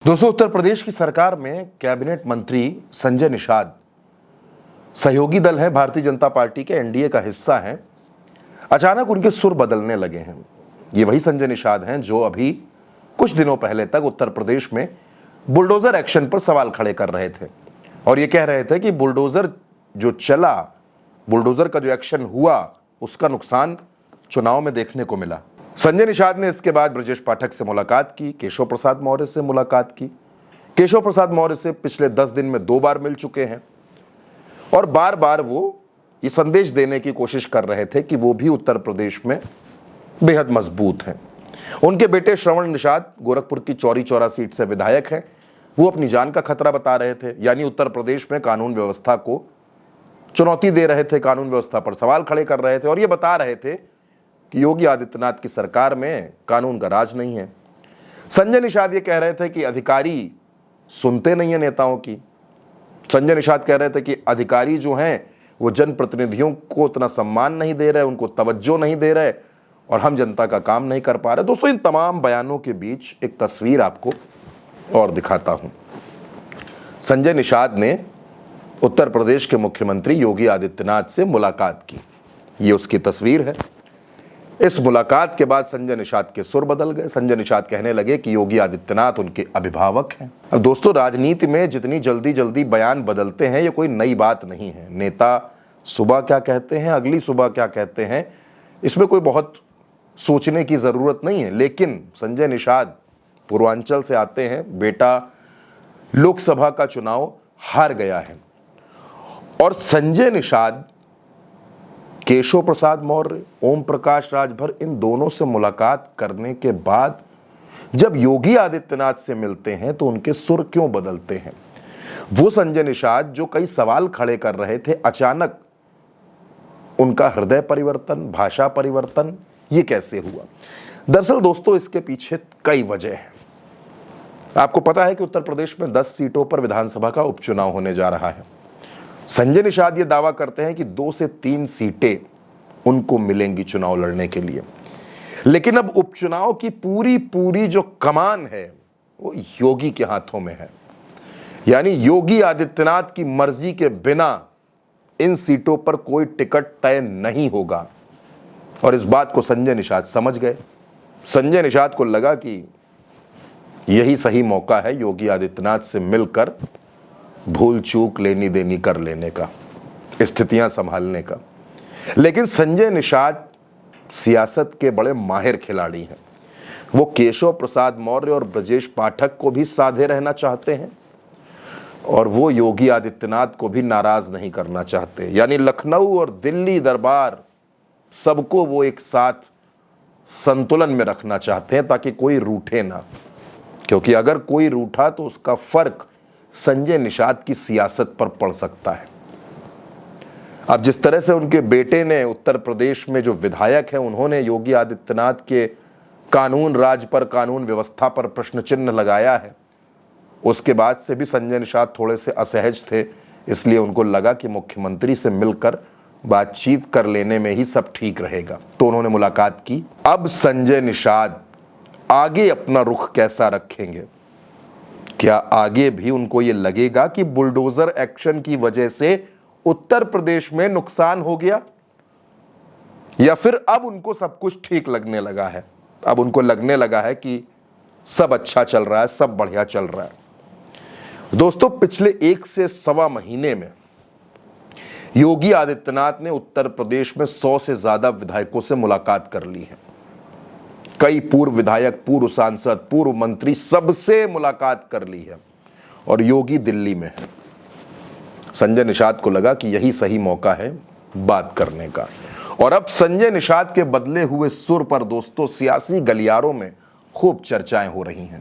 दोस्तों, उत्तर प्रदेश की सरकार में कैबिनेट मंत्री संजय निषाद सहयोगी दल है, भारतीय जनता पार्टी के एनडीए का हिस्सा हैं। अचानक उनके सुर बदलने लगे हैं। ये वही संजय निषाद हैं जो अभी कुछ दिनों पहले तक उत्तर प्रदेश में बुलडोजर एक्शन पर सवाल खड़े कर रहे थे और ये कह रहे थे कि बुलडोजर जो चला, बुलडोजर का जो एक्शन हुआ, उसका नुकसान चुनाव में देखने को मिला। संजय निषाद ने इसके बाद ब्रजेश पाठक से मुलाकात की, केशव प्रसाद मौर्य से मुलाकात की। केशव प्रसाद मौर्य से पिछले 10 दिन में 2 बार मिल चुके हैं और बार बार वो ये संदेश देने की कोशिश कर रहे थे कि वो भी उत्तर प्रदेश में बेहद मजबूत हैं। उनके बेटे श्रवण निषाद गोरखपुर की चौरी चौरा सीट से विधायक हैं। वो अपनी जान का खतरा बता रहे थे, यानी उत्तर प्रदेश में कानून व्यवस्था को चुनौती दे रहे थे, कानून व्यवस्था पर सवाल खड़े कर रहे थे और ये बता रहे थे कि योगी आदित्यनाथ की सरकार में कानून का राज नहीं है। संजय निषाद ये कह रहे थे कि अधिकारी सुनते नहीं है नेताओं की। संजय निषाद कह रहे थे कि अधिकारी जो हैं वो जनप्रतिनिधियों को उतना सम्मान नहीं दे रहे, उनको तवज्जो नहीं दे रहे और हम जनता का काम नहीं कर पा रहे। दोस्तों, इन तमाम बयानों के बीच एक तस्वीर आपको और दिखाता हूं। संजय निषाद ने उत्तर प्रदेश के मुख्यमंत्री योगी आदित्यनाथ से मुलाकात की। ये उसकी तस्वीर है। इस मुलाकात के बाद संजय निषाद के सुर बदल गए। संजय निषाद कहने लगे कि योगी आदित्यनाथ उनके अभिभावक हैं। अब दोस्तों, राजनीति में जितनी जल्दी जल्दी बयान बदलते हैं, ये कोई नई बात नहीं है। नेता सुबह क्या कहते हैं, अगली सुबह क्या कहते हैं, इसमें कोई बहुत सोचने की जरूरत नहीं है। लेकिन संजय निषाद पूर्वांचल से आते हैं, बेटा लोकसभा का चुनाव हार गया है और संजय निषाद, केशव प्रसाद मौर्य, ओम प्रकाश राजभर, इन दोनों से मुलाकात करने के बाद जब योगी आदित्यनाथ से मिलते हैं तो उनके सुर क्यों बदलते हैं? वो संजय निषाद जो कई सवाल खड़े कर रहे थे, अचानक उनका हृदय परिवर्तन, भाषा परिवर्तन, ये कैसे हुआ? दरअसल दोस्तों, इसके पीछे कई वजह हैं। आपको पता है कि उत्तर प्रदेश में 10 सीटों पर विधानसभा का उपचुनाव होने जा रहा है। संजय निषाद ये दावा करते हैं कि 2 से 3 सीटें उनको मिलेंगी चुनाव लड़ने के लिए, लेकिन अब उपचुनाव की पूरी जो कमान है वो योगी के हाथों में है। यानी योगी आदित्यनाथ की मर्जी के बिना इन सीटों पर कोई टिकट तय नहीं होगा और इस बात को संजय निषाद समझ गए। संजय निषाद को लगा कि यही सही मौका है योगी आदित्यनाथ से मिलकर भूल चूक लेनी देनी कर लेने का, स्थितियां संभालने का। लेकिन संजय निषाद सियासत के बड़े माहिर खिलाड़ी हैं। वो केशव प्रसाद मौर्य और ब्रजेश पाठक को भी साधे रहना चाहते हैं और वो योगी आदित्यनाथ को भी नाराज नहीं करना चाहते। यानी लखनऊ और दिल्ली दरबार सबको वो एक साथ संतुलन में रखना चाहते हैं ताकि कोई रूठे ना, क्योंकि अगर कोई रूठा तो उसका फर्क संजय निषाद की सियासत पर पड़ सकता है। अब जिस तरह से उनके बेटे ने उत्तर प्रदेश में जो विधायक हैं, उन्होंने योगी आदित्यनाथ के कानून राज पर, कानून व्यवस्था पर प्रश्न चिन्ह लगाया है, उसके बाद से भी संजय निषाद थोड़े से असहज थे। इसलिए उनको लगा कि मुख्यमंत्री से मिलकर बातचीत कर लेने में ही सब ठीक रहेगा, तो उन्होंने मुलाकात की। अब संजय निषाद आगे अपना रुख कैसा रखेंगे? क्या आगे भी उनको ये लगेगा कि बुलडोजर एक्शन की वजह से उत्तर प्रदेश में नुकसान हो गया, या फिर अब उनको सब कुछ ठीक लगने लगा है? अब उनको लगने लगा है कि सब अच्छा चल रहा है, सब बढ़िया चल रहा है। दोस्तों, पिछले 1 से सवा महीने में योगी आदित्यनाथ ने उत्तर प्रदेश में 100 से ज्यादा विधायकों से मुलाकात कर ली है। कई पूर्व विधायक, पूर्व सांसद, पूर्व मंत्री, सबसे मुलाकात कर ली है और योगी दिल्ली में है। संजय निषाद को लगा कि यही सही मौका है बात करने का और अब संजय निषाद के बदले हुए सुर पर दोस्तों सियासी गलियारों में खूब चर्चाएं हो रही हैं।